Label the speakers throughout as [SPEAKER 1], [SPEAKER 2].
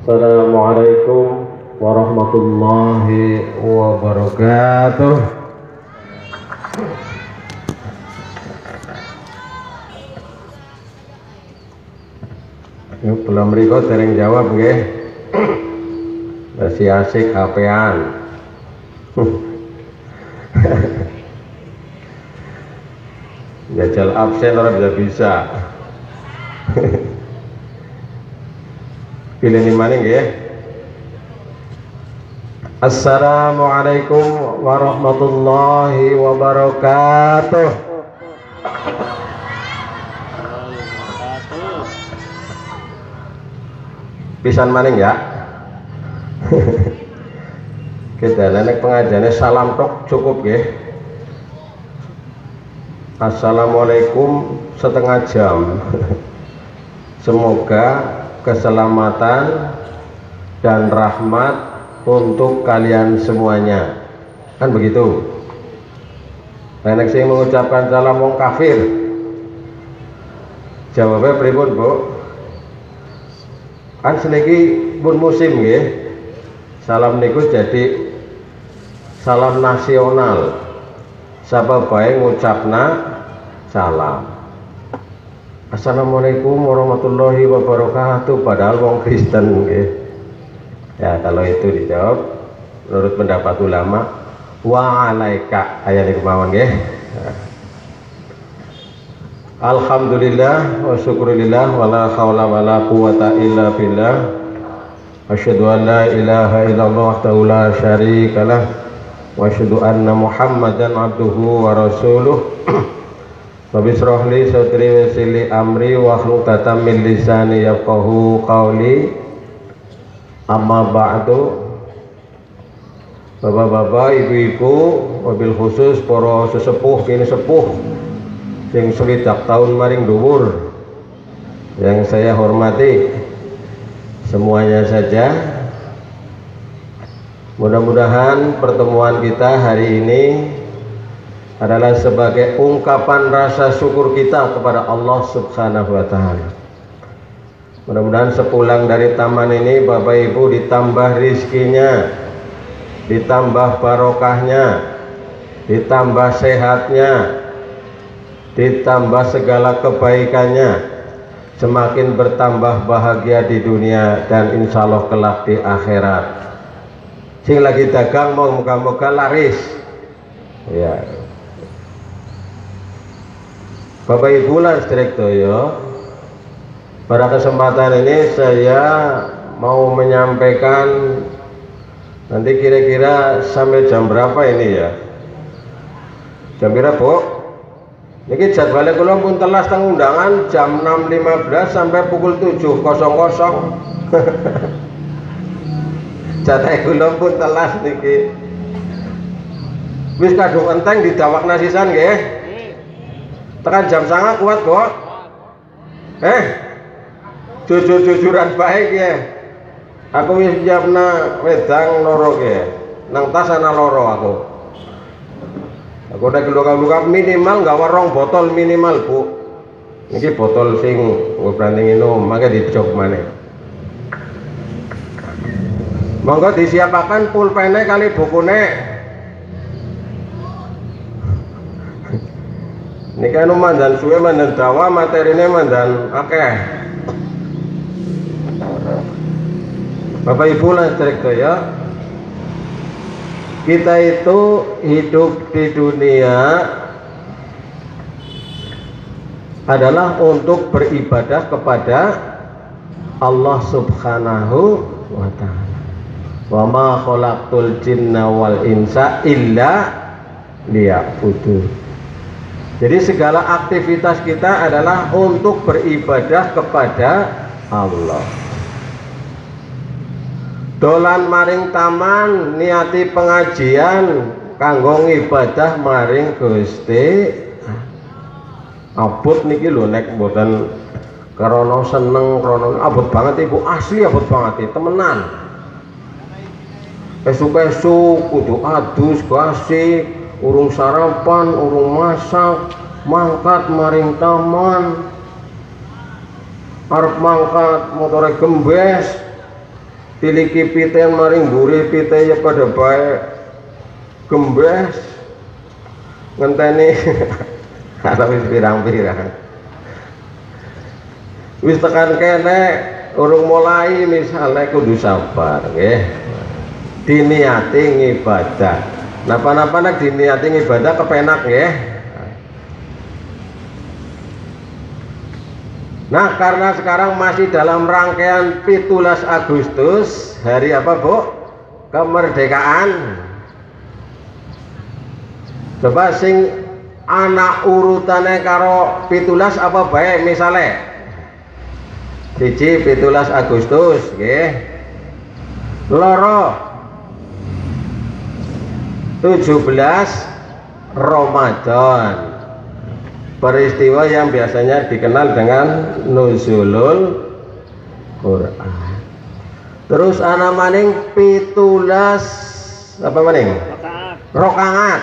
[SPEAKER 1] Assalamualaikum warahmatullahi wabarakatuh. Yuk, belum riko sering jawab nggih. Masih asik HP-an. Jajal absen orang bisa. Pilih ini mana nggih? Assalamualaikum warahmatullahi wabarakatuh. Pisan maning ya. Kita nenek pengajiannya salam tok cukup nggih. Assalamualaikum setengah jam. Semoga keselamatan dan rahmat untuk kalian semuanya, kan begitu. Nenek sing mengucapkan salam wong kafir, jawabnya pripun Bu? Kan seniki pun musim nggih. Salam niku jadi salam nasional. Sapa bae ngucapna salam. Assalamualaikum warahmatullahi wabarakatuh, padahal wong Kristen nggih. Ya, kalau itu dijawab menurut pendapat ulama wa alaika ayat niku mawon nggih. Alhamdulillah wa syukurillah wa la haula wa la quwata illa billah. Asyhadu an la ilaha illallah wahdahu la syarikalah wa asyhadu anna Muhammadan abduhu wa rasuluh. Rabbi shrah li sadri wa yassir li amri wa hlul 'uqdatam min lisani yafqahu qawli. Amma ba'du. Bapak-bapak, ibu-ibu, wabil khusus para sesepuh kini sepuh sing swidak tahun maring dhuwur yang saya hormati semuanya saja. Mudah-mudahan pertemuan kita hari ini adalah sebagai ungkapan rasa syukur kita kepada Allah Subhanahu wa Ta'ala. Mudah-mudahan sepulang dari taman ini Bapak Ibu ditambah rizkinya, ditambah barokahnya, ditambah sehatnya, ditambah segala kebaikannya, semakin bertambah bahagia di dunia dan insya Allah kelak di akhirat. Sing lagi dagang mau moga-moga laris. Ya. Bapak Ibu lan sedherek sedaya, pada kesempatan ini saya mau menyampaikan nanti kira-kira sampai jam berapa ini ya? Jam berapa Bu? Niki jadwalnya kula pun telas teng undangan jam 6.15 sampai pukul 7.00. Jatah kula pun telas niki. Wis kadung enteng didawakna sisan nggih. Tekan jam 9 kuat kok. Jujur-jujuran baik ya. Aku wis nyiapna wedang loro ya. Nang tas ana loro aku. Aku udah luka-luka minimal nggak warong botol minimal Bu. Ini botol sing gue berani minum, makanya dijok mana. Monggo disiapkan pulpennya kali bukune. Ini kan mandan suwe mandan dawa materinya mandan akeh. Bapak Ibu lah cerita ya. Kita itu hidup di dunia adalah untuk beribadah kepada Allah Subhanahu wa Ta'ala. Wa ma khalaqtul jinna wal insa illa liya'budun. Jadi segala aktivitas kita adalah untuk beribadah kepada Allah. Dolan maring taman niati pengajian kanggo ibadah maring Gusti. Abot niki lho nek mboten karena seneng karena abot banget Ibu, asli abot banget temenan. Esuk-esuk kudu adus gasih, urung sarapan, urung masak, mangkat maring taman, arep mangkat motore gembes, tiliki pite maring mburi pite ya pada bae gembes ngenteni ada wis pirang-pirang wis tekan kene urung mulai misalnya kudu sabar nggih diniati ngibadah napa-napa nek diniati ngibadah kepenak nggih. Nah karena sekarang masih dalam rangkaian 17 Agustus hari apa Bu? Kemerdekaan. Coba sing anak urutannya karo 17 apa baik misalnya siji 17 Agustus nggih. Loro 17 Ramadan. Peristiwa yang biasanya dikenal dengan nuzulul Quran. Terus ana maning 17 apa maning? Rokaat.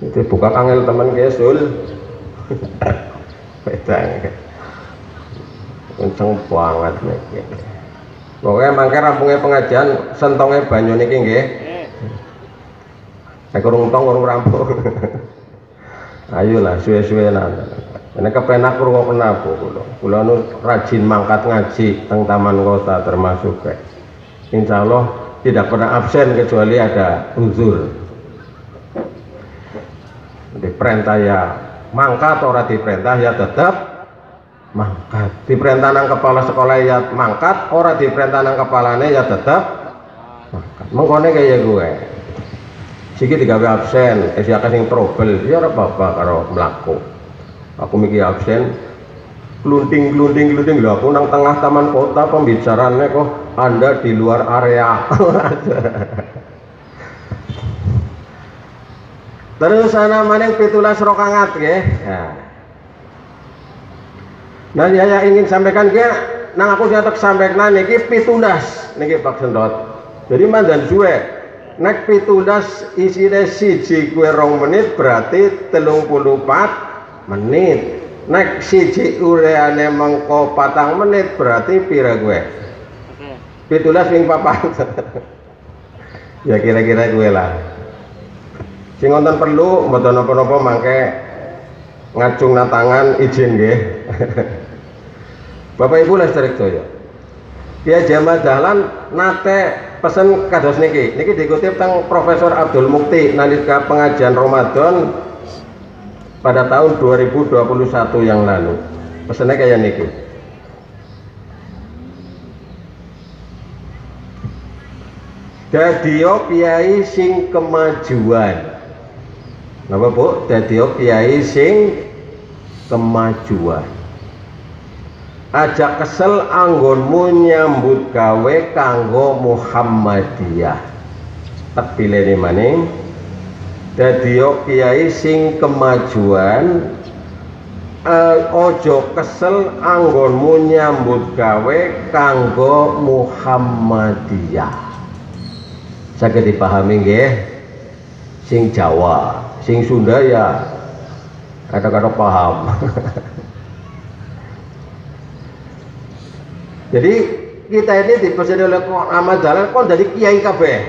[SPEAKER 1] Itu buka kangel teman kesul. Pedang. Kenceng banget nih. Pokoknya mangke rampungnya pengajian sentongnya banyu niki nggih. Nek urung tong urung rampung. Ayolah suwe-suwe nang. Nek kepenak ngrungokno apa kula. Kula nu rajin mangkat ngaji teng Taman Kota termasuk kayak. Insyaallah tidak pernah absen kecuali ada uzur. Diperintah ya mangkat, ora diperintah ya tetap mangkat. Diperintah nang kepala sekolah ya mangkat, ora diperintah nang kepalane ya tetap mangkat. Mengkone kaya gue. Siki digawe absen, siaka sing trouble, ya ora apa-apa karo mlaku. Aku mikir absen, glunting lho aku nang tengah Taman Kota pembicaraannya kok Anda di luar area. Terus ana maning 17 rakaat nggih. Nah, saya ingin sampaikan ki nang aku nyatek sampaikan niki 17 niki Pak Sendot. Jadi mandan suwe. Nek 17 isine siji kuwi 2 menit berarti 34 menit. Nek siji ureane mengko 4 menit berarti pira kuwi? 17 ping 4. Ya kira-kira kuwi lah. Sing wonten perlu mboten napa-napa mangke ngacung tangan izin nggih. Bapak Ibu Lestari Jaya. Kiai Jamal Dahlan nate pesen kados niki dikutip teng Profesor Abdul Mukti nalika pengajian Ramadan pada tahun 2021 yang lalu. Pesennya kayak niki. Dadiyo kiai sing kemajuan. Napa Bu? Dadiyo kiai sing kemajuan. Aja kesel anggonmu nyambut gawe kanggo Muhammadiyah. Tak pilih maning. Dadiyo kiai sing kemajuan. Ojo kesel anggonmu nyambut gawe kanggo Muhammadiyah. Saged dipahami nggih? Sing Jawa, sing Sunda ya kadang-kadang paham. Jadi kita ini diperseni oleh Ahmad Dahlan kok jadi kiai kabeh.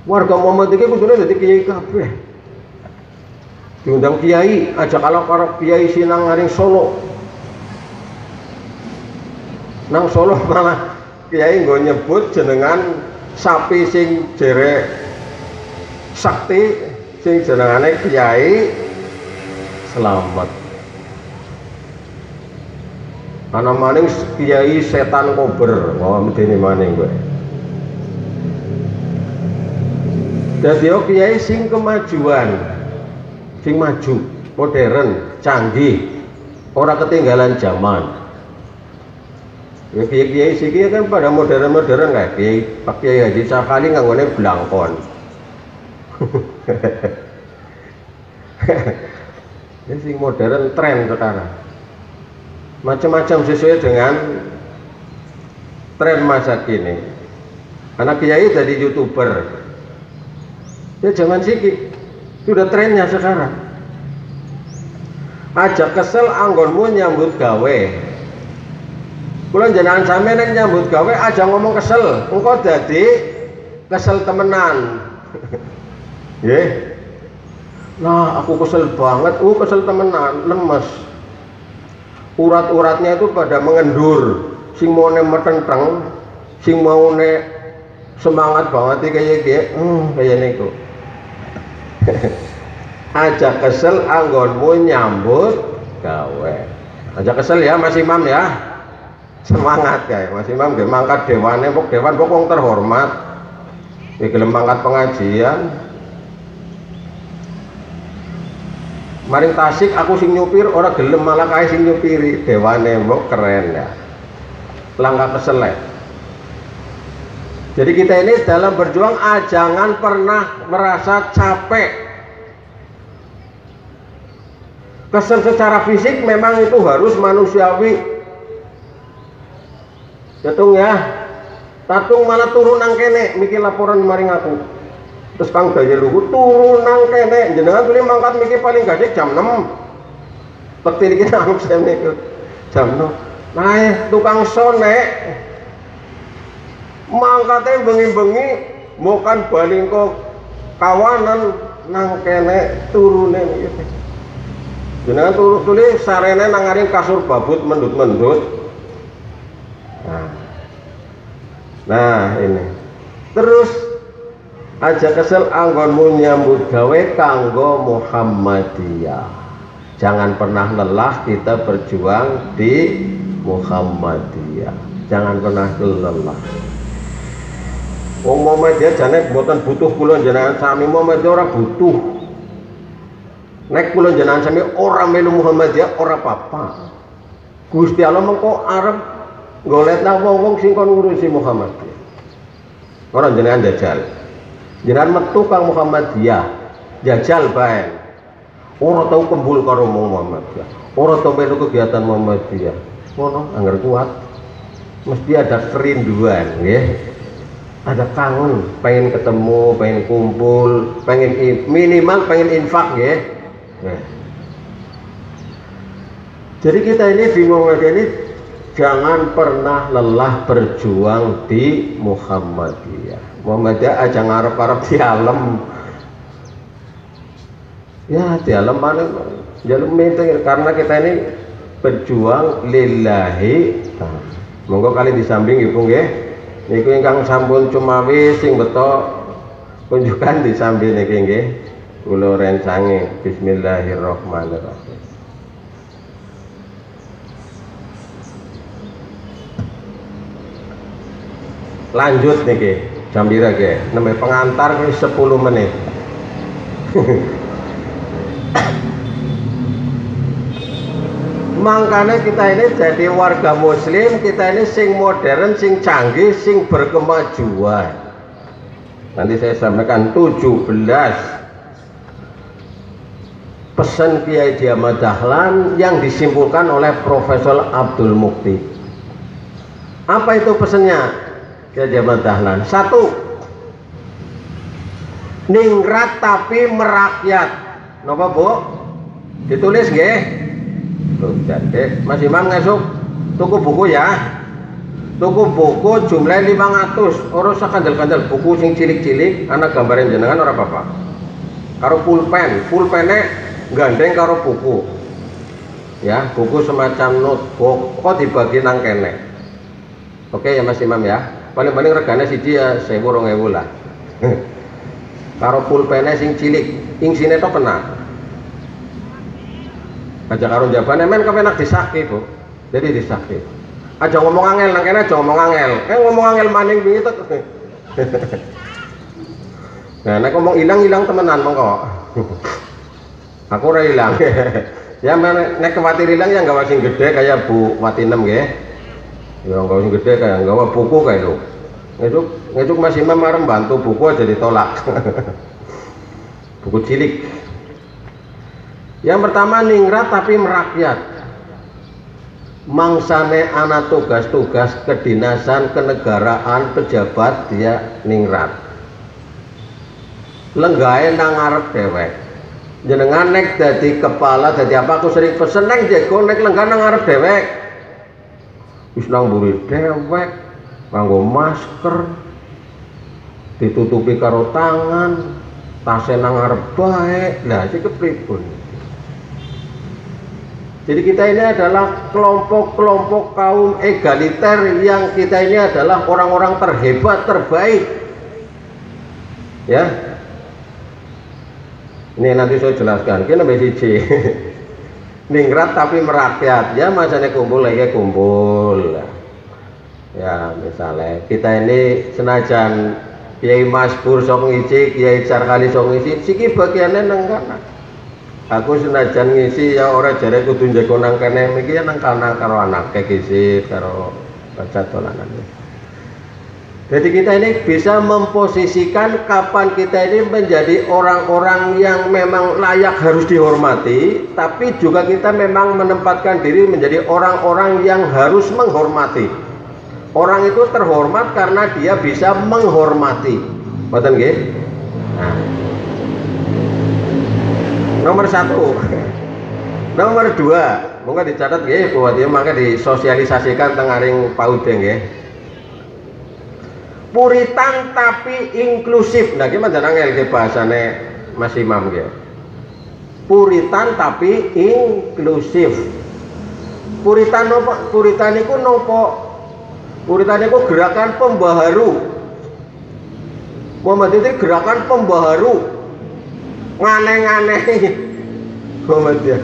[SPEAKER 1] Warga Muhammad iki kudune jadi kiai kabeh. Diundang kiai aja kalau kiai sinang ngaring Solo. Nang Solo malah kiai nggo nyebut jenengan sapi sing jere sakti sing jenengane Kiai Selamat. Ana maning Kiai Setan Kober, medeni maning kowe. Dadi kiai sing kemajuan, sing maju, modern, canggih, ora ketinggalan zaman. Ya kiai siki kan pada modern-modern kae. Kiai Pak Kiai Haji Sakali nganggone blangkon. Ini sing modern tren sekarang. Macam-macam sesuai dengan tren masa kini. Anak kiai jadi YouTuber. Ya zaman siki sudah trennya sekarang. Aja kesel anggonmu nyambut gawe. Kula jenengan sampeyan nek nyambut gawe aja ngomong kesel, engko dadi kesel temenan. Nggih. Nah, aku kesel banget, kesel temenan, lemes. Urat-uratnya itu pada mengendur, sing mau metenteng, sing mau semangat banget kayak niku. Aja kesel anggonmu nyambut gawe. Aja kesel ya Mas Imam ya. Semangat kae Mas Imam nggih mangkat dewane dewan wong terhormat. Iki gelem mangkat pengajian. Maring Tasik aku sing nyupir ora gelem malah kae sing nyupiri dewane mbok keren ya. Langkah kesel. Jadi kita ini dalam berjuang jangan pernah merasa capek. Kesel secara fisik memang itu harus manusiawi. Jatung ya. Tatung malah turun nang kene mikir laporan maring aku. Terus Kang Daya luhur turun nang kene jenengan tuli mangkat mikir paling gadik jam 6. Petir iki nang niku jam 6. Nah, tukang sonek mangkate bengi-bengi mokan baling kok kawanan nang kene turune gitu. Jenengan tuli sarene nang ngaring kasur babut mendut-mendut. Nah, ini. Terus aja kesel anggonmu nyambut gawe kanggo Muhammadiyah. Jangan pernah lelah kita berjuang di Muhammadiyah. Jangan pernah lelah. Wong Muhammadiyah jane mboten butuh kula jenengan sami, Muhammadiyah ora butuh. Nek kula jenengan sami ora melu Muhammadiyah ora apa-apa. Gusti Allah mengko arep golekna wong-wong sing kon ngurusi Muhammadiyah. Ora jenengan jajal. Jenengan metu kang Muhammadiyah, jajal bae. Ora tau kumpul karo Muhammadiyah. Ora tau melu kegiatan Muhammadiyah. Ngono anggar kuat. Mesti ada kerinduan, nggih. Ada kangen, pengen ketemu, pengen kumpul, pengen minimal pengen infak nggih. Jadi kita ini bingung ini jangan pernah lelah berjuang di Muhammadiyah. Muhammadiyah aja ngarep-arep di alam. Ya di alam mana? Jalur minta karena kita ini berjuang lillahi. Monggo kali di samping ibu nggih. Niku ingkang sampun cumawi sing beto kunjukan di samping niki nggih. Kula rencange bismillahirrahmanirrahim. Lanjut niki jam pira nggih? Nembe pengantar wis 10 menit. Makanya kita ini jadi warga muslim, kita ini sing modern, sing canggih, sing berkemajuan. Nanti saya sampaikan 17 pesan Kiai Haji Ahmad Dahlan yang disimpulkan oleh Profesor Abdul Mukti. Apa itu pesannya Kiai Haji Ahmad Dahlan? 1, ningrat tapi merakyat. Napa Bu? Ditulis nggih? Jadi Mas Imam ngesuk tuku buku ya, tuku buku jumlah 500 orang sakandel-kandel buku sing cilik-cilik anak gambarin jenengan orang apa-apa karo pulpennya gandeng karo buku ya, buku semacam notebook kok dibagi nang kene. Oke ya Mas Imam ya, paling-paling regane siji ya 1000 2000 lah. Karo pulpennya sing cilik ingsine to penak aja karo jabane men kepenak disaki Bu. Jadi disaki. Aja ngomong angel nang kene, aja ngomong angel. Ngomong angel maning wingi tek. Nah, nek ngomong ilang-ilang temenan mongko. Aku ora ilang. Ya nek kuwatir ilang ya nggawa sing gede kayak Bu Watinem nggih. Ya nggawa sing gede kayak nggawa buku kayak lho. Ngecuk Mas Imam arep bantu buku aja ditolak. Buku cilik. Yang pertama ningrat tapi merakyat. Mangsane ana tugas-tugas kedinasan, kenegaraan, pejabat dia ningrat. Lenggahe nang ngarep dhewek. Jenengan nek dadi kepala dadi apa aku sering pesen nek jago nek lenggah nang ngarep dhewek. wis nang mburi dhewek nganggo masker, ditutupi karo tangan, tasnya nang ngarep bae. Lah iki kepripun? Jadi kita ini adalah kelompok-kelompok kaum egaliter yang kita ini adalah orang-orang terhebat, terbaik. Ya. Ini nanti saya jelaskan. Kita nomor 1. Ningrat tapi merakyat. Ya masanya kumpul lagi kumpul. Ya misalnya kita ini senajan Kiai Masbur sok ngisi, Kiai Carkali sok ngisi, siki bagiannya nang kana. Aku senajan ngisi ya ora jare kudu njaga nang kene iki nang kana karo anake ngisi karo baca dolanan. Jadi kita ini bisa memposisikan kapan kita ini menjadi orang-orang yang memang layak harus dihormati, tapi juga kita memang menempatkan diri menjadi orang-orang yang harus menghormati. Orang itu terhormat karena dia bisa menghormati. Betul nggih? Nah. Nomor 1. Nomor 2, monggo dicatat nggih buat dia mangke disosialisasikan teng aring paude nggih. Puritan tapi inklusif. Nah, gimana jangan ngelke bahasane Mas Imam nggih. Puritan tapi inklusif. Puritan nopo? Puritan iku nopo? Puritan iku gerakan pembaharu. Muhammad itu gerakan pembaharu. Ngane-ngane Muhammadiyah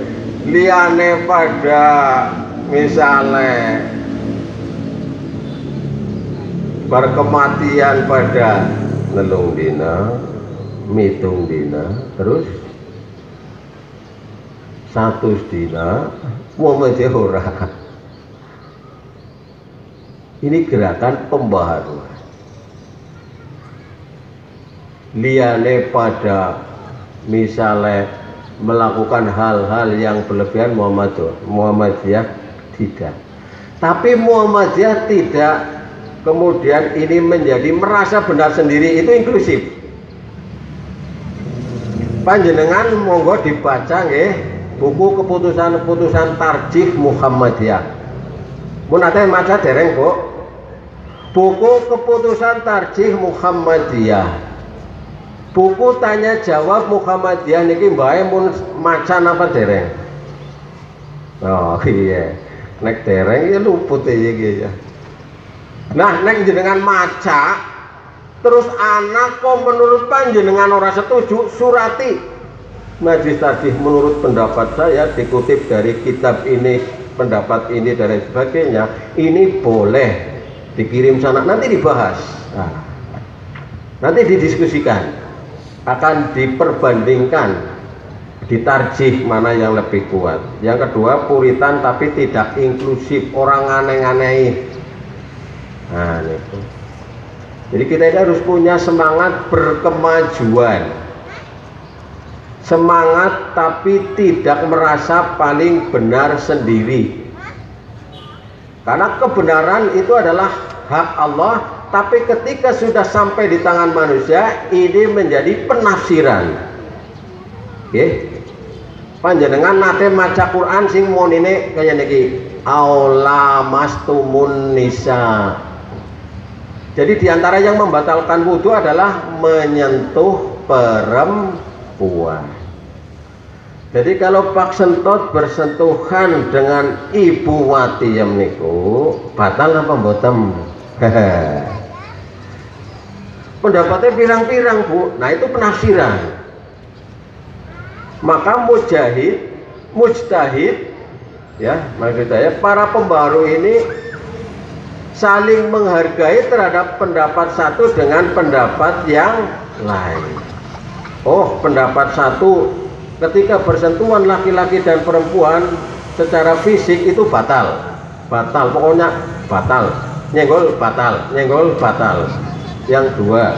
[SPEAKER 1] liane pada misalnya berkematian pada nelung dina, mitung dina, terus 100 dina Muhammadiyah ora. Ini gerakan pembaharuan. Liane pada misalnya melakukan hal-hal yang berlebihan Muhammadiyah tidak. Tapi Muhammadiyah tidak kemudian ini menjadi merasa benar sendiri, itu inklusif. Panjenengan monggo dibaca nggih buku keputusan-keputusan tarjih Muhammadiyah. Mun ate maca dereng, Bu. Buku keputusan tarjih Muhammadiyah. Buku tanya jawab Muhammadiyah niki mbae mun maca napa dereng? Oh iya, nek dereng ya luput iki ya. Nah, nek jenengan maca terus anak kok menurut panjenengan ora setuju, surati Majelis Tarjih menurut pendapat saya dikutip dari kitab ini, pendapat ini dan sebagainya, ini boleh dikirim sana, nanti dibahas. Nah, nanti didiskusikan. Akan diperbandingkan, ditarjih mana yang lebih kuat. Yang kedua, puritan tapi tidak inklusif, orang aneh-aneh. Nah, itu. Jadi kita ini harus punya semangat berkemajuan, semangat tapi tidak merasa paling benar sendiri. Karena kebenaran itu adalah hak Allah. Tapi ketika sudah sampai di tangan manusia, ini menjadi penafsiran. Oke, panjenengan nate maca Quran sing monine kaya niki, aula mastumun nisa. Jadi diantara yang membatalkan wudhu adalah menyentuh perempuan. Jadi kalau Pak Sentot bersentuhan dengan Ibu Wati yang niku, batal apa mboten? Pendapatnya pirang-pirang, Bu. Nah, itu penafsiran. Maka mujtahid ya, maksud saya para pembaharu ini saling menghargai terhadap pendapat satu dengan pendapat yang lain. Oh, pendapat satu ketika bersentuhan laki-laki dan perempuan secara fisik itu batal, pokoknya batal, nyenggol batal. Yang dua,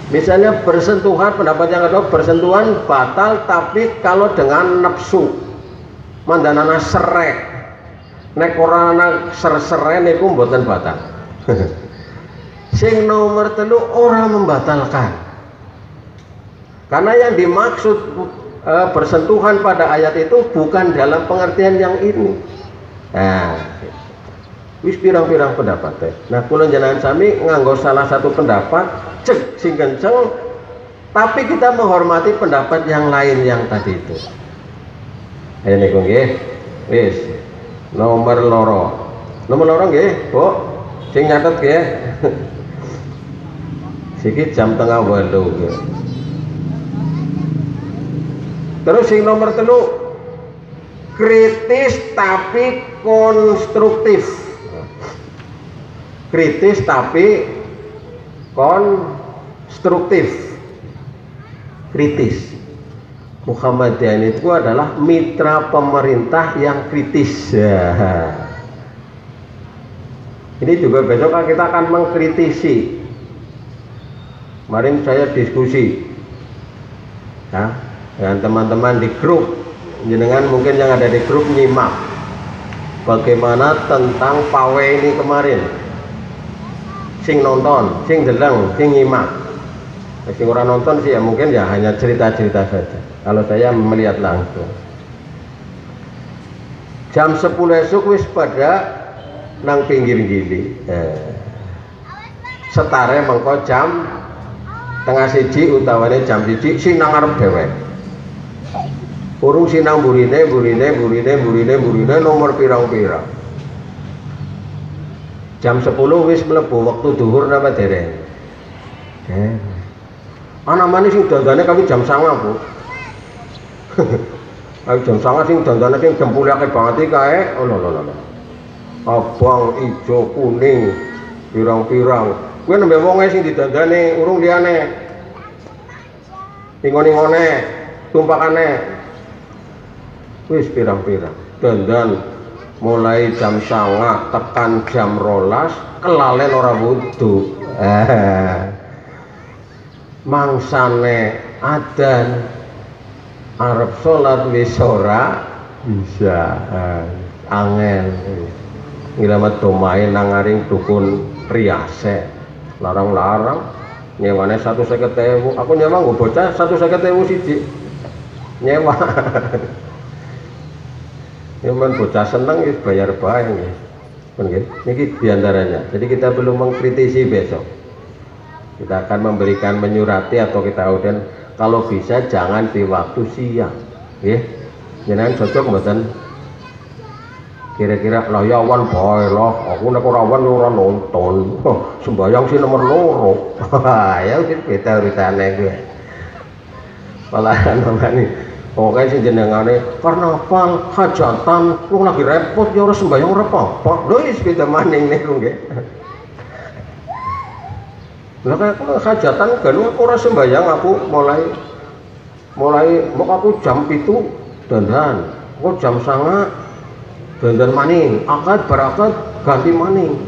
[SPEAKER 1] misalnya bersentuhan, pendapat yang kedua, bersentuhan batal tapi kalau dengan nafsu, mandanana serek, nek orana ser-seren niku mboten batal. Sing nomor 3 orang membatalkan. Karena yang dimaksud bersentuhan pada ayat itu bukan dalam pengertian yang ini. Nah, Wis pirang-pirang pendapat. Nah, kula jenengan sami nganggo salah satu pendapat cek sing kenceng, tapi kita menghormati pendapat yang lain yang tadi itu. Ayo niku nggih. Wis. Nomor loro. Nomor loro nggih, Bu. Sing nyatet nggih. Siki jam tengah 8 nggih. Terus sing nomor 3, kritis tapi konstruktif. Kritis tapi konstruktif. Kritis. Muhammadiyah itu adalah mitra pemerintah yang kritis. Ya. Ini juga besok kita akan mengkritisi. Kemarin saya diskusi ya, dengan teman-teman di grup. Jenengan mungkin yang ada di grup nyimak bagaimana tentang pawe ini kemarin. Sing nonton, sing deleng, sing nyimak. Sing ora nonton sih ya mungkin ya hanya cerita-cerita saja. Kalau saya melihat langsung. Jam 10 esuk wis pada nang pinggir gili. Setare mengko jam tengah 1 utawane jam 1 sinang arep dhewek. Urung sinang burine nomor pirang-pirang. Jam 10 wis mlebu waktu duhur napa dereng? Ana manis sing dandane kami jam 09.00, Bu. Ayo jam 09.00 sing dandane sing jempule akeh banget iki kae. Oh lho. Abang, ijo, kuning, pirang-pirang. Kuwi nembe wonge sing didandane urung liyane. Ingone tumpakane. Wis pirang-pirang. Dandan mulai jam 09.00 tekan jam 12 kelalen ora wudu. Mangsane adzan arep salat wis ora bisa. Angel ngilamet domain nang ngaring dukun Riase larang-larang nyewane 150.000. Aku nyewa nggo bocah 150.000 siji nyewa. Memang bocah seneng ya bayar bae nggih. Niki diantaranya. Jadi kita belum mengkritisi besok. Kita akan memberikan menyurati atau kita kemudian kalau bisa jangan di waktu siang. Nggih. Jenengan cocok mboten? Kira-kira lah ya awan bae lah. Aku nek ora awan ora nonton. Sembayang sih nomor 2. Ya wis beda uritane kuwi. Malahan nih. Pokoknya sih jenengane karnaval hajatan lu lagi repot ya ora sembayang ora apa-apa. Lho wis beda maning niku nggih. Lah kaya hajatan kan ora sembayang aku mulai mau aku jam 7 dandan. Aku jam 09.00 dandan maning. Akad barakat ganti maning.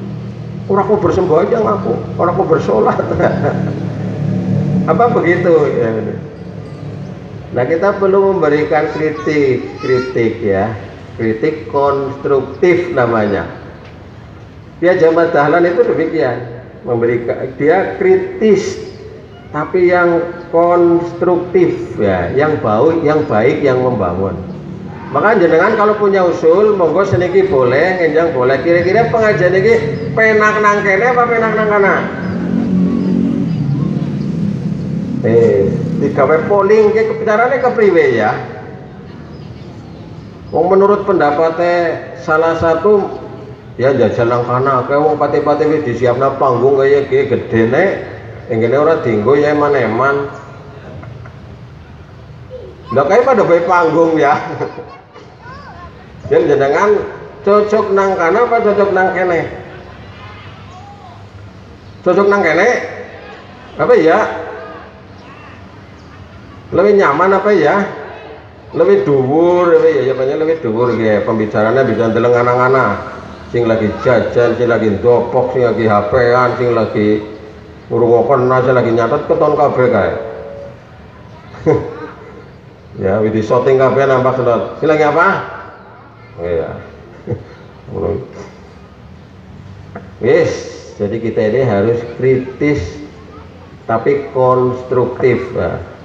[SPEAKER 1] Ora aku bersembayang aku, ora aku bersolat. Apa begitu ya. Nah, kita perlu memberikan kritik ya, kritik konstruktif namanya. Dia Jamaah Dahlan itu demikian, memberikan dia kritis, tapi yang konstruktif ya, yang baik, yang membangun. Maka jenengan kalau punya usul, monggo seniki boleh, ngenjang boleh. Kira-kira pengajian ini penak nang kene apa penak nang kana? Digawe polling ke kebicarane kepriwe ya. Wong menurut pendapatnya salah satu ya jajal nang kana kae wong pati-pati wis disiapna panggung kaya gedene ngene ora dienggo ya eman-eman. Lah kae pada bae panggung ya. Jenengan cocok nang kana apa cocok nang kene? Cocok nang kene? Apa ya? Lebih nyaman apa ya? Lebih dhuwur apa ya? Banyak lebih dhuwur ya. Pembicaranya bisa ndeleng anak-anak. Sing lagi jajan, sing lagi ndopok, sing lagi HP-an, sing lagi ngrungokon, sing lagi nyatet keton kabeh kae. Ya, wis di shooting kabeh nampak sedot. Sing lagi apa? Oh iya. Wis, jadi kita ini harus kritis tapi konstruktif. Nah.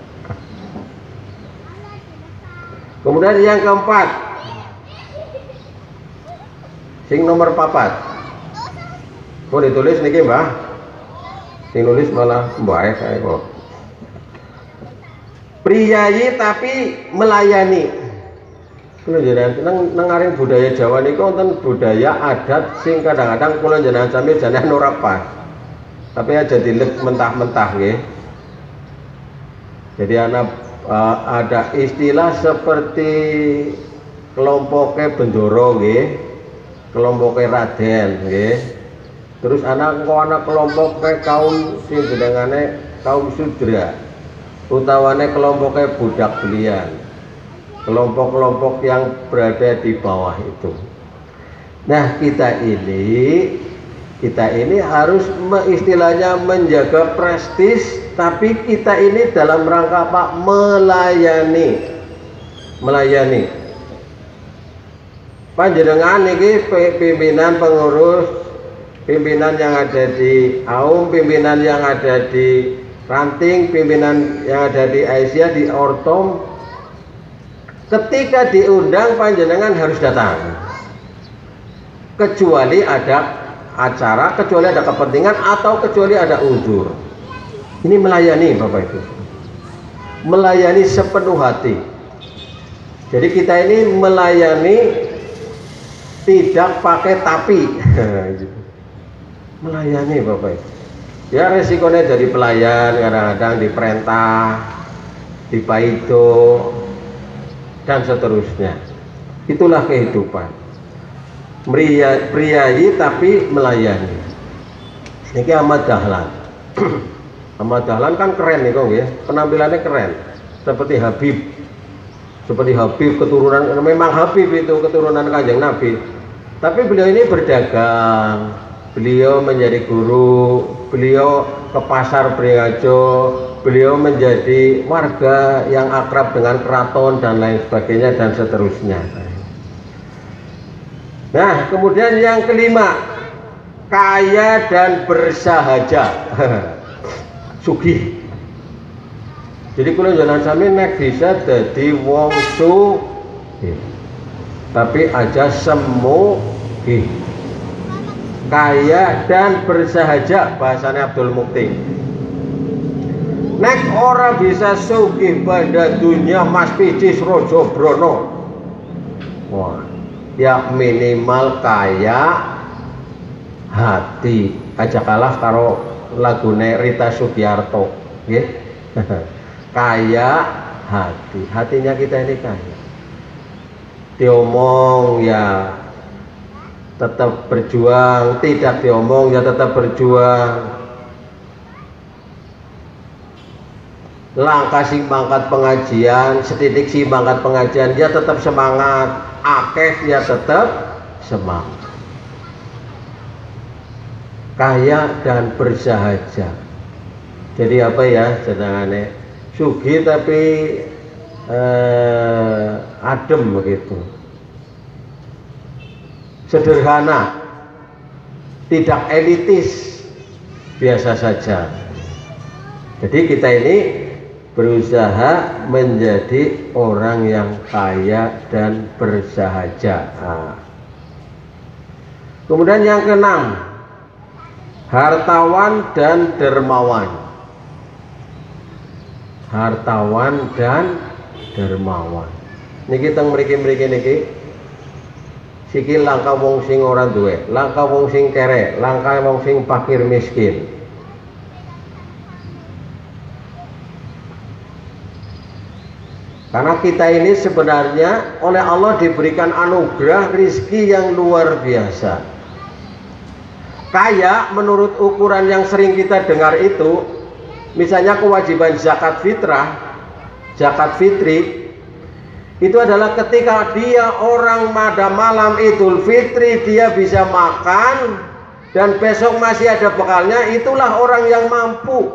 [SPEAKER 1] Kemudian yang keempat, sing nomor 4, Kok ditulis niki Mbah? Sing nulis malah mbae kae kok. Priyayi tapi melayani. Kula jenengan nang ngaring budaya Jawa niku wonten budaya adat sing kadang-kadang kula jenengan sami jenengan ora pas. Tapi aja dilek mentah-mentah nggih. Jadi ada istilah seperti kelompoknya Bendoro nggih, kelompoknya Raden nggih. Terus anak kelompoknya kaum sing jenengane kaum Sudra, utawane kelompoknya budak belian, kelompok-kelompok yang berada di bawah itu. Nah kita ini harus istilahnya menjaga prestis, tapi kita ini dalam rangka apa? Melayani. Panjenengan niki pimpinan pengurus, pimpinan yang ada di AUM, pimpinan yang ada di Ranting, pimpinan yang ada di Aisyah, di Ortom. Ketika diundang panjenengan harus datang. Kecuali ada acara, kecuali ada kepentingan, atau kecuali ada uzur. Ini melayani Bapak Ibu, melayani sepenuh hati. Jadi kita ini melayani tidak pakai tapi. Melayani Bapak Ibu. Ya resikonya jadi pelayan, kadang-kadang diperintah, dipaido, dan seterusnya. Itulah kehidupan. Priyayi tapi melayani. Ini Ahmad Dahlan. Ahmad Dahlan kan keren nih kok ya, penampilannya keren. Seperti Habib keturunan, memang Habib itu keturunan Kanjeng Nabi. Tapi beliau ini berdagang, beliau menjadi guru, beliau ke pasar Beringharjo, beliau menjadi warga yang akrab dengan keraton dan lain sebagainya dan seterusnya. Nah, kemudian yang kelima, kaya dan bersahaja. Sugih. Jadi kalau jangan sampai nek bisa jadi wong sugih, tapi aja semuhih. Kaya dan bersahaja, bahasanya Abdul Mukti. Nek ora bisa sugih pada dunia Mas Picis Rojo Brono. Wah, ya minimal kaya hati. Aja kalah karo lagune Rita Sugiarto, nggih. Kaya hati, hatinya kita ini kaya. Diomong ya tetap berjuang, tidak diomong ya tetap berjuang. Langkah sing mangkat pengajian, setitik sing mangkat pengajian, dia tetap semangat. Akeh ya tetap semangat. Kaya dan bersahaja. Jadi apa ya jenengane? Sugih tapi adem begitu. Sederhana, tidak elitis, biasa saja. Jadi kita ini berusaha menjadi orang yang kaya dan bersahaja. Nah. Kemudian yang keenam, hartawan dan dermawan. Hartawan dan dermawan. Niki teng mriki-mriki niki siki langka wong sing ora duwe, langka wong sing kere, langka wong sing fakir miskin. Karena kita ini sebenarnya oleh Allah diberikan anugerah rizki yang luar biasa. Kaya menurut ukuran yang sering kita dengar itu, misalnya kewajiban zakat fitrah, zakat fitri, itu adalah ketika dia orang pada malam Idul Fitri dia bisa makan dan besok masih ada bekalnya, itulah orang yang mampu.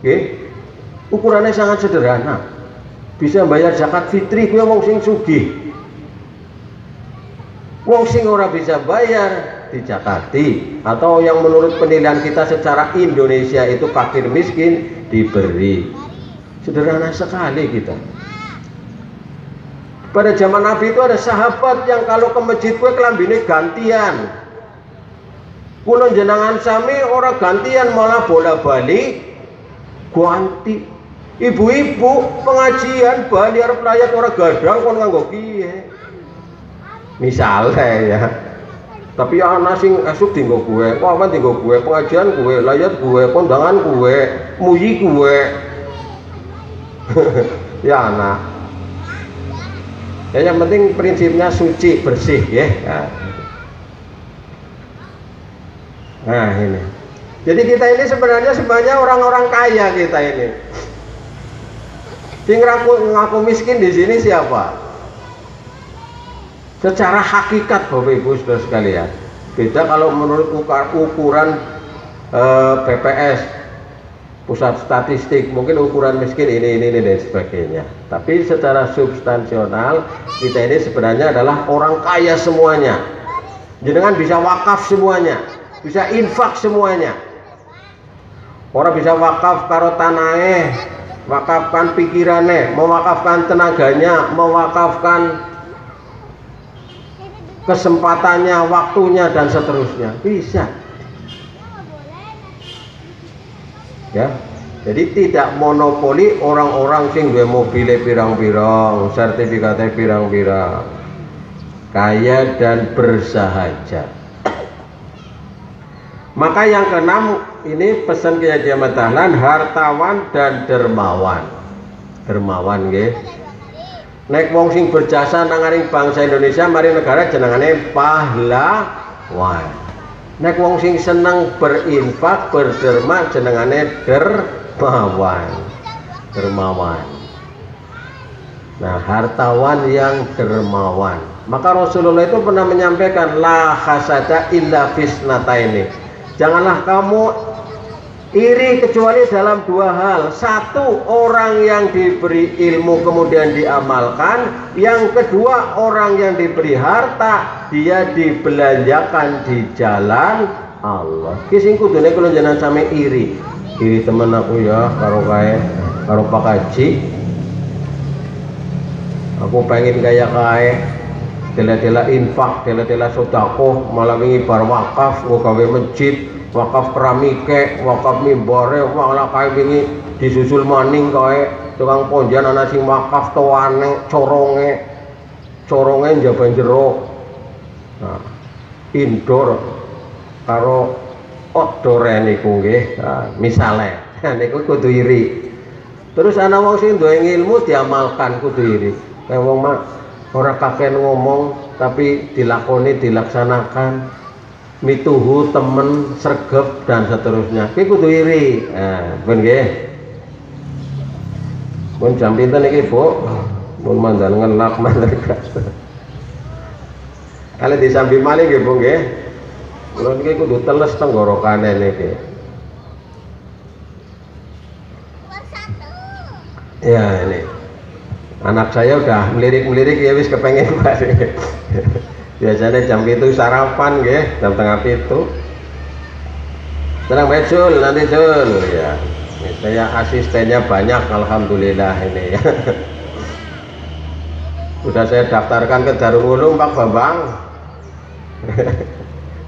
[SPEAKER 1] Oke? Ukurannya sangat sederhana. Bisa bayar zakat fitri kuwi wong sing sugih. Wong sing ora bisa bayar dicakati, atau yang menurut penilaian kita secara Indonesia itu fakir miskin diberi. Sederhana sekali kita. Pada zaman Nabi itu ada sahabat yang kalau ke masjid kuwi kelambine gantian. Kula jenengan sami ora gantian malah bola-bali ganti. Ibu-ibu pengajian bali arep layat ora gadang kon nganggo piye? Misalnya ya. Tapi ya ana sing esuk dienggo gue, wawan dienggo gue, pengajian gue, layat gue, kondangan gue, muji gue. Ya anak. Ya yang penting prinsipnya suci, bersih ya. Nah ini. Jadi kita ini sebenarnya orang-orang kaya kita ini. Sing ngaku miskin di sini siapa? Secara hakikat Bapak Ibu Saudara sekalian. Beda kalau menurut ukuran BPS, pusat statistik, mungkin ukuran miskin ini dan sebagainya. Tapi secara substansional kita ini sebenarnya adalah orang kaya semuanya. Jenengan bisa wakaf semuanya, bisa infak semuanya. Orang bisa wakaf karo tanahe, wakafkan pikirannya, mewakafkan tenaganya, mewakafkan kesempatannya, waktunya dan seterusnya, bisa. Ya, jadi tidak monopoli orang-orang sing duwe mobile pirang-pirang, sertifikatnya pirang-pirang, kaya dan bersahaja. Maka yang keenam ini pesan Kiai Haji Ahmad Dahlan, hartawan dan dermawan. Dermawan nggih. Nek wong sing berjasa nanganing bangsa Indonesia mari negara jenengane pahlawan. Nek wong sing seneng berinfak berderma jenengane dermawan. Dermawan. Nah, hartawan yang dermawan. Maka Rasulullah itu pernah menyampaikan la hasada illa fisnataini. Janganlah kamu iri kecuali dalam dua hal. Satu, orang yang diberi ilmu kemudian diamalkan. Yang kedua, orang yang diberi harta dia dibelanjakan di jalan Allah. Kising kudune kula jenengan sami iri. Iri temen aku ya karo Pak Haji. Aku pengen kaya kae. Dela-dela infak, dela-dela sedekah, malah wingi bar wakaf nggo gawe masjid. Wakaf keramike, wakaf mimbare, malah kae wingi disusul maning kae tukang ponjan ana sing wakaf toane, coronge njaban jero. Nah, indoor karo outdoor niku nggih. Nah, misale niku kudu iri. Terus ana wong sing duwe ilmu diamalkan kudu iri. Kayak wong mah ora kakek ngomong tapi dilakoni, dilaksanakan. Mituhu temen sregep dan seterusnya. Ki kudu iri. Nah, ben nggih. Pun jam pinten iki, Bu? Mun mandal ngelak malaikat. Kali disambi malih nggih, Bu nggih. Kula niki kudu teles tenggorokane niki. Ya ini. Anak saya udah melirik-melirik ya wis kepengen balik. Biasanya jam itu sarapan nggih, jam tengah itu. Tenang baik Jul, nanti Jul ya. Saya asistennya banyak alhamdulillah ini ya. Sudah saya daftarkan ke Darul Ulum Pak Bambang.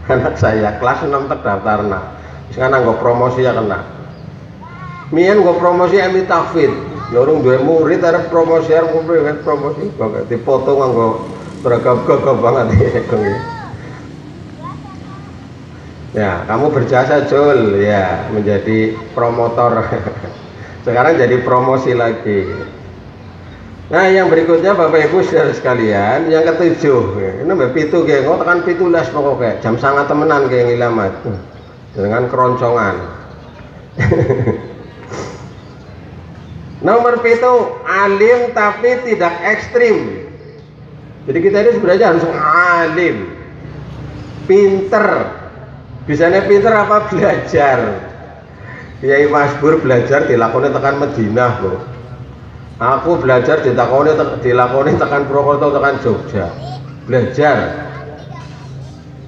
[SPEAKER 1] Anak saya kelas 6 terdaftar nah. Sekarang nggak promosi ya kena. Mien nggak promosi MI Tahfidz. Ya orang dua murid ada promosi kok dipoto nganggo seragam gagah banget ya. Ya, kamu berjasa Jul ya menjadi promotor. Sekarang jadi promosi lagi. Nah, yang berikutnya Bapak Ibu Saudara sekalian, yang ketujuh. Ini mbak pitu nggih, engko tekan 17 pokoknya. Jam sangat temenan nggih ngilamat. Dengan keroncongan. Nomor 7, alim tapi tidak ekstrim. Jadi kita ini sebenarnya harus alim, pinter. Bisanya pinter apa belajar? Kiai Masbur belajar dilakoni tekan Madinah, Bro. Aku belajar dilakoni tekan Purwokerto tekan Jogja. Belajar.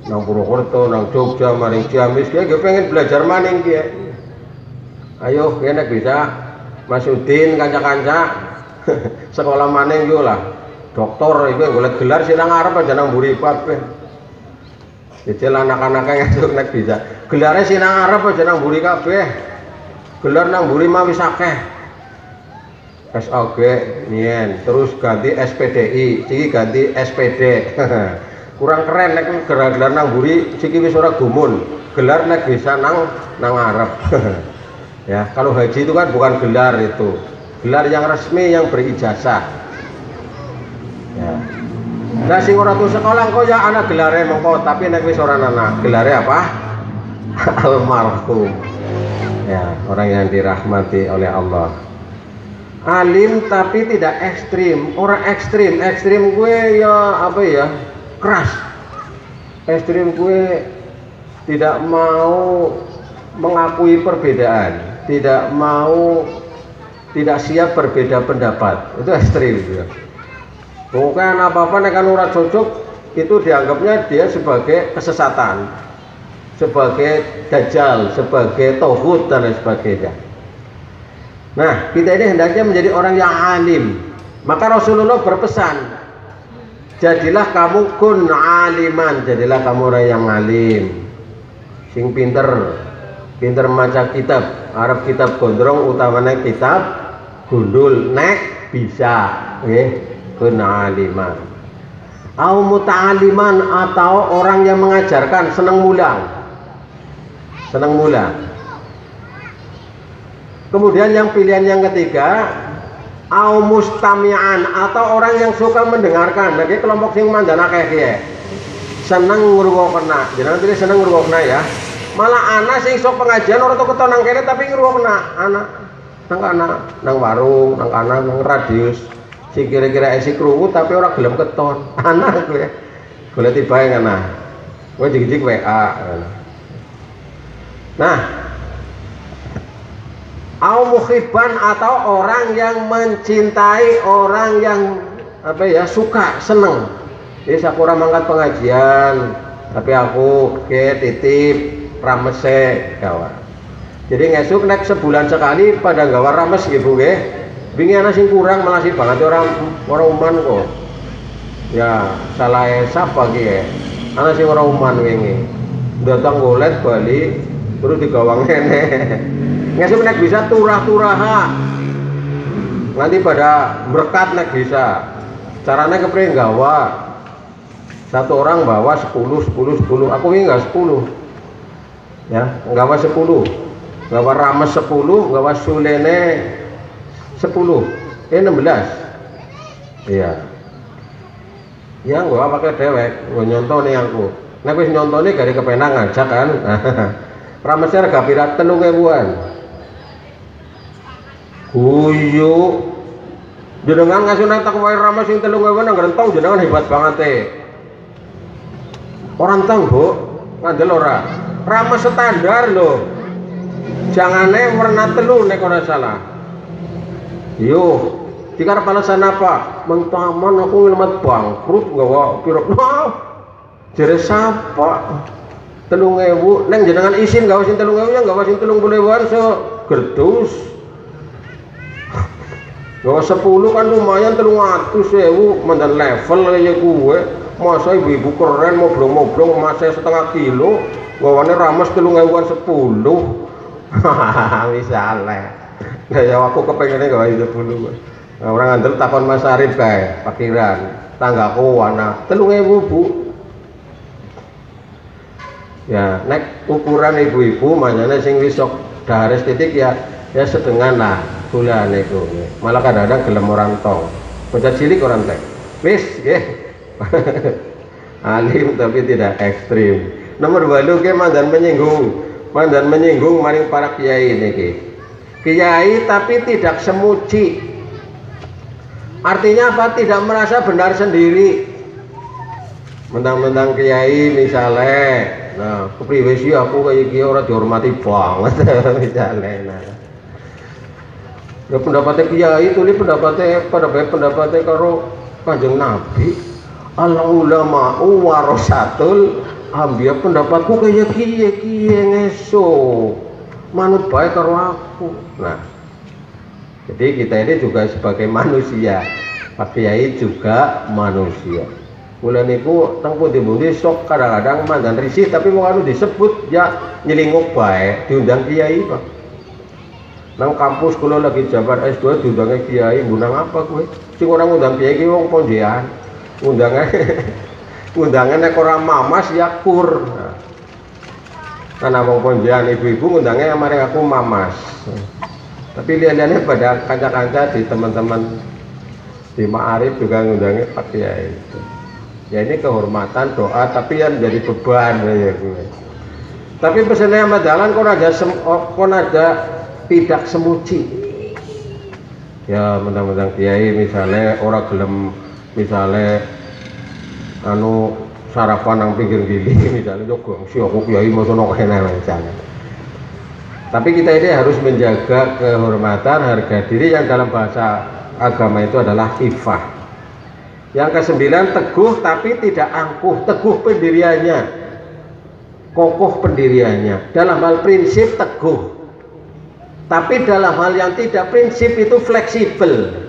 [SPEAKER 1] Nang Purwokerto, nang Jogja, maring Ciamis, dia pengen belajar maning dia. Ayo, kene bisa Mas Udin kanca-kanca sekolah maning yo lah. Doktor itu golek gelar sing nang arep aja nang mburi kabeh. Jajal anak-anaknya ngesuk nek bisa. Gelare sinang arep aja nang mburi kabeh. Gelar nang mburi mah wis akeh. SOG nien, terus ganti SPDI, iki ganti SPD. Kurang keren nek gelar nang mburi siki wis ora gumun. Gelar nek bisa nang arep. Ya, kalau haji itu kan bukan gelar itu. Gelar yang resmi yang berijazah. Ya. Nah sing ora tuh sekolah kok ya anak gelare mengko tapi nek wis ora ana gelare apa? Almarhum. Ya, orang yang dirahmati oleh Allah. Alim tapi tidak ekstrim. Orang ekstrim gue ya apa ya? Keras. Ekstrim gue tidak mau mengakui perbedaan, tidak siap berbeda pendapat. Itu ekstrim ya. Bukan apa-apa nek ora cocok itu dianggapnya dia sebagai kesesatan, sebagai dajjal, sebagai tauhid dan lain sebagainya. Nah, kita ini hendaknya menjadi orang yang alim. Maka Rasulullah berpesan, jadilah kamu kun aliman, jadilah kamu orang yang alim. Sing pinter maca kitab, Arab kitab gondrong utamanya kitab gundul nek bisa, nggih. Kun aliman. Au muta'aliman atau orang yang mengajarkan senang mulang. Kemudian yang pilihan yang ketiga, au mustami'an atau orang yang suka mendengarkan. Lagi kelompok sing mandana kayak seneng ngrungokna. Jenengan pilih seneng ngrungokna ya. Malah anak sing sok pengajian orang tuh ketonang kene tapi ngrungokna. Anak nang warung, nang radius. Si kira-kira isi krungu tapi orang gelem keton. Anak gue. Boleh tibae ngana. Gue jig-jig WA. Nah, au muhibban atau orang yang mencintai, orang yang apa ya suka, seneng. Jadi aku ora mangkat pengajian, tapi aku ke titip ramese gawa. Jadi ngesuk nek sebulan sekali pada gawa rames gitu nggih. Bingi ana sing kurang malah sih banget orang uman kok. Ya, salah siapa ki ya? Ana sing ora uman wingi. Datang golet bali terus digawang ngene. Ngesuk nek bisa turah-turaha. Nanti pada berkat nek bisa. Caranya kepriye gawa? Satu orang bawa 10. Aku ini enggak 10. Ya, gawa 10. Gawa rames 10, gawa sulene 10, 16. Iya. Ya gua pakai dewek, gua nyontoni aku. Nek wis nyontoni gari kepenak ngajak kan. Ramesnya harga pira 3.000-an. Guyu. Jenengan ngasih nang tak wae rames sing 3.000-an nang rentong jenengan hebat banget Orang tang, Bu. Ngandel ora. Rames standar lho. Jangane warna 3 nek ora salah. Yo, dikar balasan apa? Mentaman aku ngelemat bangkrut gawa pira. Jere sapa? 3.000 neng jenengan isin gawa sing 3.000 ya gawa sing 30.000-an so gerdus. Gawa 10 kan lumayan 300.000 mandan level kaya gue. Masa ibu-ibu keren moblong-moblong emasnya 0,5 kilo gawane rames 3.000-an 10. Misalnya ya aku kepengennya gawe 10. Nah, orang ngandel takon Mas Arif kae, pakiran. Tanggaku wana 3.000, Bu. Ya, nek ukuran ibu-ibu manyane sing wis sok dahares titik ya sedengan lah bulan itu. Malah kadang-kadang gelem orang tong. Bocah cilik orang tek. Wis nggih. Alim tapi tidak ekstrim. Nomor 8 ke mandan menyinggung maring para kiai niki. Kiai tapi tidak semuci. Artinya apa? Tidak merasa benar sendiri. Mentang-mentang kiai misalnya, nah kepriwe sih aku kayak kiai ora dihormati banget misalnya. Nah, ya pendapatnya kiai itu pendapatnya karo Kanjeng Nabi. Al ulama warasatul anbiya, pendapatku kayak kiai ngeso. Manut baik karo aku. Nah, jadi kita ini juga sebagai manusia, Pak Kiai juga manusia. Kula niku teng pundi-pundi sok kadang-kadang mandan risih tapi mau anu disebut ya nyelinguk bae diundang kiai Pak. Nang kampus kula lagi jabat S2 diundangnya kiai, ngundang apa kowe? Sing ora ngundang kiai ki wong ponjean. Undangan nek ora mamas ya kur. Karena wong ponjean ibu-ibu ngundangnya maring aku mamas. Tapi lihat-lihatnya pada kanca-kanca di teman-teman di Ma'arif juga ngundangnya Pak Kiai. Ya ini kehormatan doa tapi yang jadi beban ya gue. Tapi pesannya Ahmad Dahlan kon ada tidak semuci. Ya mudah-mudahan Kiai misalnya orang gelem misalnya anu sarapan nang pinggir gili misalnya jogo si aku Kiai mau sono kene misalnya. Tapi kita ini harus menjaga kehormatan harga diri yang dalam bahasa agama itu adalah ifah. Yang kesembilan, teguh tapi tidak angkuh, teguh pendiriannya, kokoh pendiriannya. Dalam hal prinsip teguh, tapi dalam hal yang tidak prinsip itu fleksibel.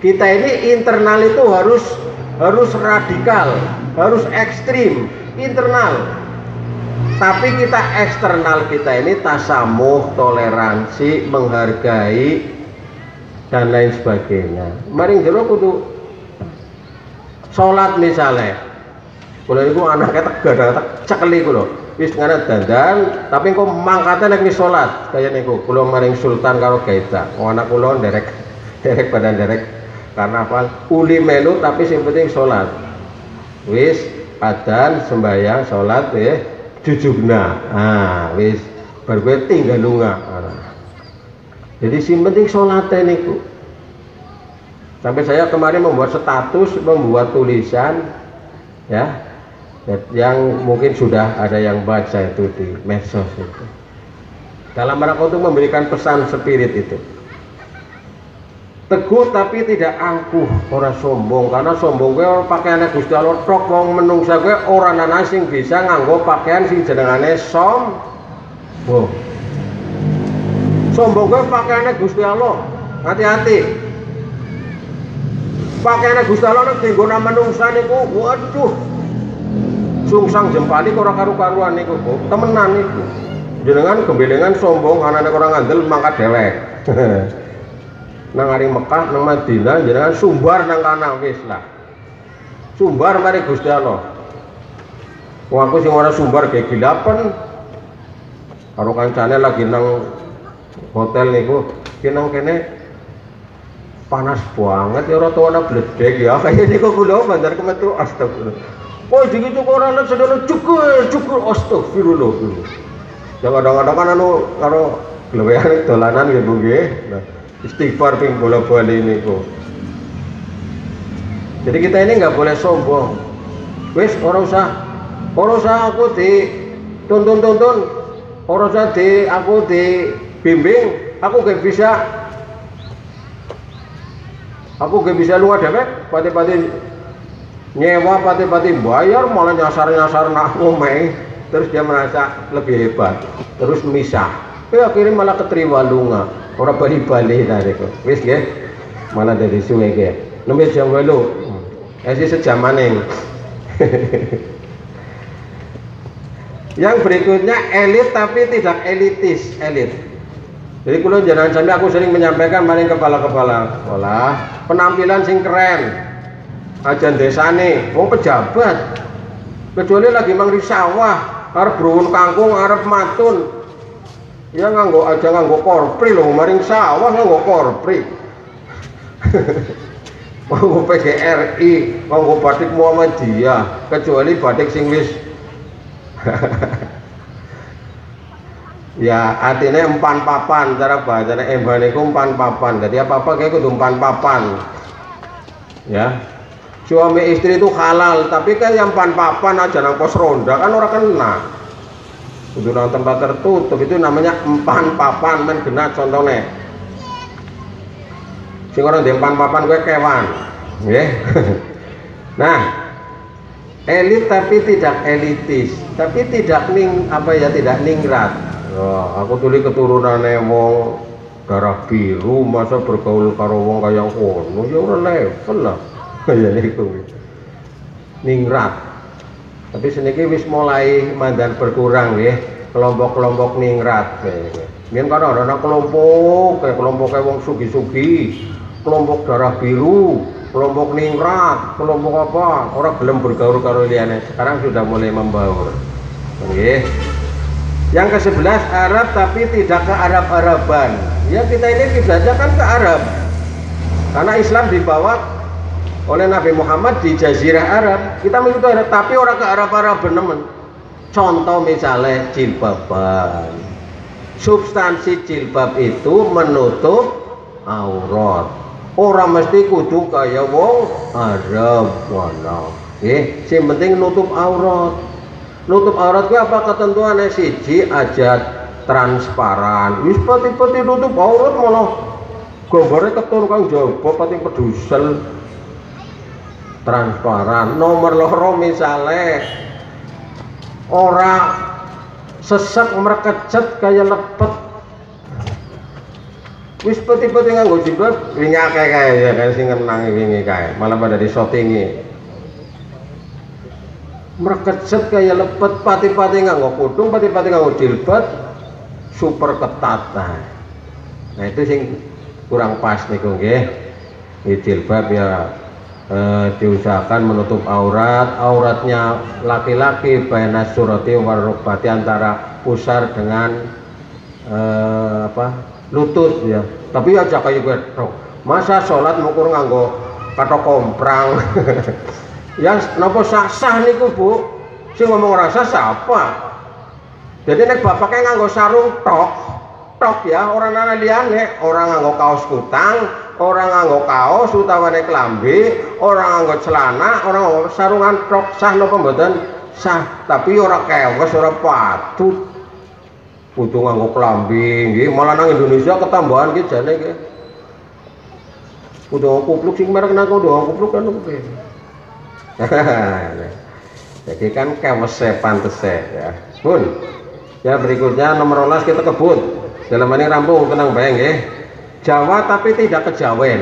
[SPEAKER 1] Kita ini internal itu harus radikal, harus ekstrim, internal. Tapi kita eksternal kita ini tasamuh, toleransi, menghargai dan lain sebagainya. Maring jero kudu salat misalnya. Kula niku anake tegak cekeli kula. Wis ngene dandan, tapi kok mangkate nek wis salat kaya niku. Kula maring sultan karo gaita. Wong anak kula derek badan derek karnaval uli melu tapi sing penting salat. Wis adzan sembahyang salat jujugna. Wis bar kowe tinggal lunga. Jadi sing penting sholatnya niku. Sampai saya kemarin membuat status, membuat tulisan ya, yang mungkin sudah ada yang baca itu di medsos itu. Dalam rangka untuk memberikan pesan spirit itu. Teguh tapi tidak angkuh, ora sombong. Karena sombong kowe pakaiane Gusti Allah tok wong menungsa kowe ora ana sing bisa nganggo pakaian sing jenengane sombong. Sombong gue pakaiannya Gusti Allah, hati-hati. Pakaiannya Gusti Allah nek dienggo manungsa niku, waduh. Sungsang jempali ora karu-karuan niku, temenan niku. Jenengan gembelengan sombong anane ora ngandel mangkat dhewek. Nang ari Mekah, nang Madinah jenengan sumbar nang kana wis lah. Sumbar mari Gusti Allah. Wong aku sing ora sumbar ge gilapen. Karo kancane lagi nang hotel niku kinang kene panas banget ya ora tau ana bledek ya kaya niku kula bandar kemetu astagfirullah. Oh dikitu kok ora ana sedono cukur astagfirullah. Ya kadang-kadang kan anu karo glewean dolanan nggih Bu nggih. Nah, istighfar ping bola-bali niku. Jadi kita ini nggak boleh sombong. Wis ora usah aku di tuntun, ora usah aku di bimbing, aku gak bisa lunga dewek, pati-pati nyewa, pati-pati bayar, malah nyasar nak ngomeh, terus dia merasa lebih hebat, terus misah, akhirnya malah keterima lunga, orang bali-bali tadi kok, wis ya, malah dari sungai ya, nembe jam welu, sejaman. Yang berikutnya elit tapi tidak elitis, elit. Jadi kalau jangan sampai aku sering menyampaikan maring kepala-kepala sekolah penampilan sing keren ajan desane wong pejabat kecuali lagi mangri sawah arep bruwun kangkung arep matun ya nganggo korpri lho maring sawah nganggo korpri nganggo PGRI nganggo batik Muhammadiyah kecuali batik sing wis ya artinya empan papan cara bahasanya emban itu empan papan jadi apa-apa kayak kudu empan papan ya suami istri itu halal tapi kan yang empan papan aja nang pos ronda kan orang kena kudu nang tempat tertutup itu namanya empan papan men kena contohnya sing orang di empan papan gue kewan ya nah elit tapi tidak elitis tapi tidak tidak ningrat. Oh, aku tuli keturunane wong darah biru masa bergaul karo wong kaya ngono ya ora level lah kaya niku ningrat. Tapi seniki wis mulai mandan berkurang nggih, kelompok-kelompok ningrat. Mien kan ana kelompok wong sugi-sugi, kelompok darah biru, kelompok ningrat, kelompok apa, orang belum bergaul karo liyane. Sekarang sudah mulai membaur. Nggih. Yang ke-11 Arab tapi tidak ke Arab-Araban. Ya kita ini kiblatnya kan ke Arab. Karena Islam dibawa oleh Nabi Muhammad di Jazirah Arab. Kita mengikuti Arab tapi orang ke Arab-Arab benemen. Contoh misalnya jilbaban. Substansi jilbab itu menutup aurat. Orang mesti kudu kaya wong Arab mana. Sing penting nutup aurat. Nutup aurat ku apa ketentuannya? Siji aja transparan. Wis pati-pati nutup aurat malah gambare ketun kang jaba pati pedusel. Transparan. Nomor loro misale ora sesek merekecet kaya lepet. Wis peti-peti nganggo jilbab wingi akeh kae ya kaya sing ngenangi wingi kae, malah pada disotingi. Merekecet kaya lepet, pati-pati nganggo kudung, pati-pati nganggo jilbab super ketat. Nah, itu sing kurang pas niku nggih. Jilbab ya diusahakan menutup auratnya laki-laki baina surati war rukbati, antara pusar dengan lutut ya. Tapi aja kayak gue masa sholat mukur nganggo kata komprang. Yang napa sah niku Bu, sing ngomong rasa siapa? Jadi nek bapaknya nganggo sarung tok ya, orang nana liyane, orang nganggo kaos kutang, orang nganggo kaos utawane klambi, orang nganggo celana, orang nganggo sarungan tok, sah napa mboten? Sah, tapi ora kewes, ora patut. Kudu nganggo klambi nggih, malah nang Indonesia ketambahan iki jane nggih. Kudu kupluk sing merek nang kudu kupluk kan oke. Jadi kan kewese pantese ya. Pun. Ya berikutnya nomor 12 kita kebut. Dalam ini rampung tenang bae nggih. Jawa tapi tidak kejawen.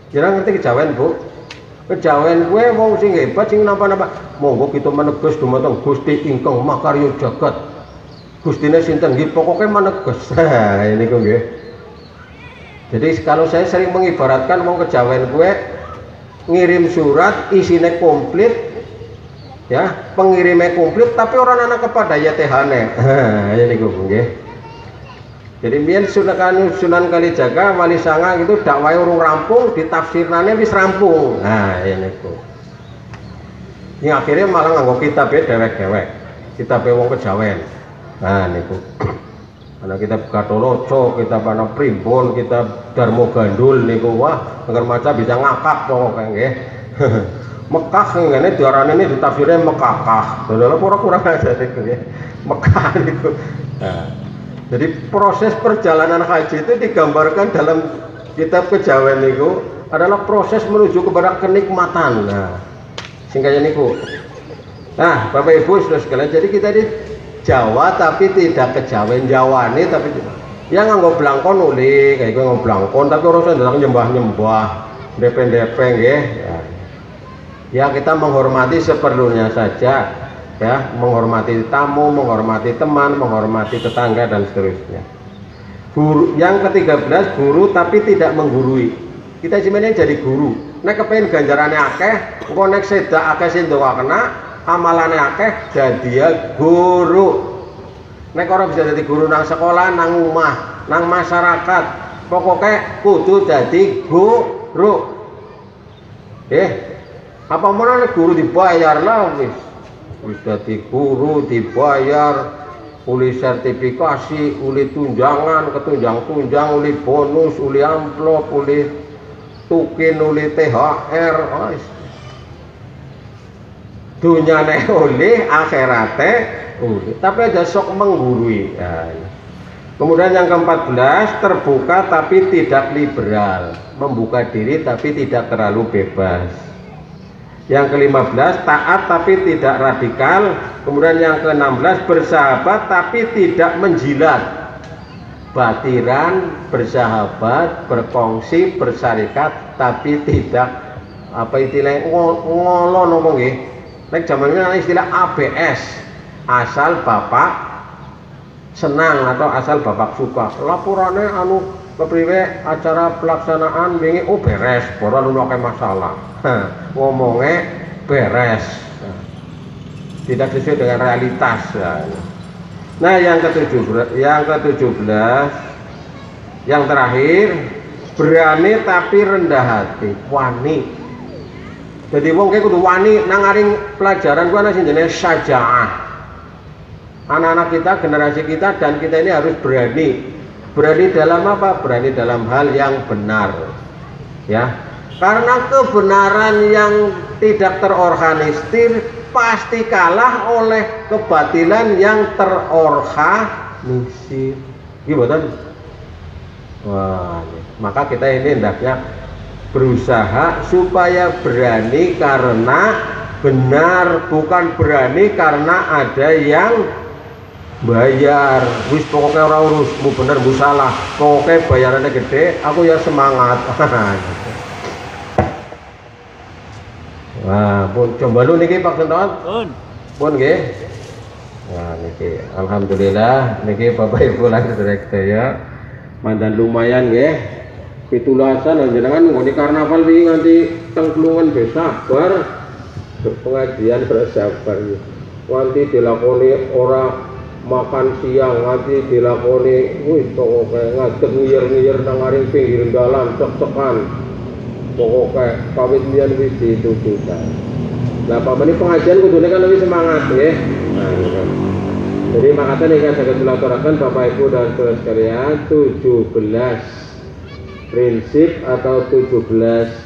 [SPEAKER 1] Kira ngerti kejawen, Bu? Kejawen kuwe wong sing hebat sing napa-napa. Monggo kita meneges dumateng Gusti ingkang makarya jagat. Gustine sinten nggih, pokoke meneges. Ini kok nggih. Jadi kalau saya sering mengibaratkan wong kejawen kuwe ngirim surat isine komplit ya, pengirimnya komplit tapi orang anak kepada ya tehane. Ini kok nggih. Jadi biyen Sunan Kalijaga Wali Sanga itu dakwah urung rampung, ditafsirane wis rampung. Nah, ini kok. Ini akhirnya malah nganggo kitab dewek-dewek. Kitab wong kejawen. Nah, niku. Ana kitab Gatoloco, kitab ana Primbon, kitab Darmo Gandul niku wah, agar maca bisa ngakak pokoke nggih. Mekah ngene diarani ini ditafsirnya Mekakah. Lha kurang aja niku nggih. Mekah niku. Nah, jadi proses perjalanan haji itu digambarkan dalam kitab kejawen niku adalah proses menuju kepada kenikmatan. Nah, singkatnya niku. Nah, Bapak Ibu sudah sekalian, jadi kita di Jawa tapi tidak kejawen, Jawane tapi yang nganggo blangkon uli, kayak gue nganggo blangkon tapi orang sedang nyembah-nyembah, DP nggih. Ya kita menghormati seperlunya saja. Ya, menghormati tamu, menghormati teman, menghormati tetangga dan seterusnya. Guru, yang ke-13 guru tapi tidak menggurui. Kita sebenarnya jadi guru. Nek kepengen ganjarannya akeh, engko nek sedak akeh sing ndonga kena, amalane akeh jadi guru. Nek orang bisa jadi guru nang sekolah, nang rumah, nang masyarakat, pokoknya kudu jadi guru. Apa mana nek guru dibayar lah wis. Wis dadi guru dibayar, uli sertifikasi, uli tunjangan, ketunjang-tunjang, uli bonus, uli amplop, uli tukin, uli THR, wis. Dunyane uli, akhirate uli. Tapi aja sok menggurui. Nah, kemudian yang ke-14 terbuka tapi tidak liberal, membuka diri tapi tidak terlalu bebas. Yang ke-15 taat tapi tidak radikal. Kemudian yang ke-16 bersahabat tapi tidak menjilat. Batiran, bersahabat, berkongsi, bersarikat tapi tidak apa istilahnya ngolon apa nggih? Nek zaman ini ada istilah ABS, asal bapak senang atau asal bapak suka. Laporannya anu kepriwe acara pelaksanaan wingi beres, ora ono masalah. Ngomongnya beres. Tidak sesuai dengan realitas ya. Nah, yang ke-17, yang terakhir, berani tapi rendah hati, wani. Jadi wong kayak kudu wani nang aring pelajaran gua ana sing jenenge syaja'ah. Anak-anak kita, generasi kita dan kita ini harus berani. Berani dalam apa? Berani dalam hal yang benar. Ya. Karena kebenaran yang tidak terorganisir pasti kalah oleh kebatilan yang terorganisir. Gimana? Wah, maka kita ini hendaknya berusaha supaya berani karena benar, bukan berani karena ada yang bayar. Wis pokoknya orang urusmu bener bu salah, pokoknya bayarannya gede, aku ya semangat. Wah, pun coba lu niki Pak Senton. Pun nggih. Nah niki alhamdulillah niki Bapak Ibu lan sedaya mandan lumayan nggih. Pitulasan jenengan nggone karnaval wingi nganti teng Klungan bersabar. Pengajian bersabar. Nganti dilakoni ora makan siang, nganti dilakoni wis pokoke ngadeg ngiyir-ngiyir nang aring pinggir dalan cek-cekan. Pokoke kawit mbiyen wis ditujukan. Lah pamane pengajian kudune kan lebih semangat nggih. Nah, jadi makanya nih saya silaturahmi Bapak Ibu dan saudara sekalian 17 prinsip atau 17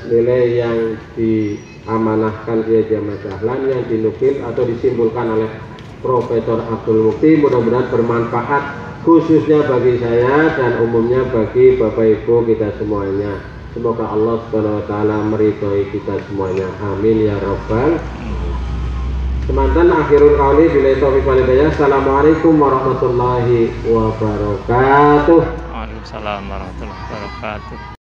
[SPEAKER 1] nilai yang diamanahkan Kiai Jamal Dahlan yang dinukil atau disimpulkan oleh Profesor Abdul Mukti, mudah-mudahan bermanfaat khususnya bagi saya dan umumnya bagi Bapak Ibu kita semuanya. Semoga Allah Subhanahu wa taala meridhai kita semuanya. Amin ya rabbal. Semantan akhirul qauli billahi taufiq wal hidayah. Assalamualaikum warahmatullahi wabarakatuh.
[SPEAKER 2] Waalaikumsalam warahmatullahi wabarakatuh.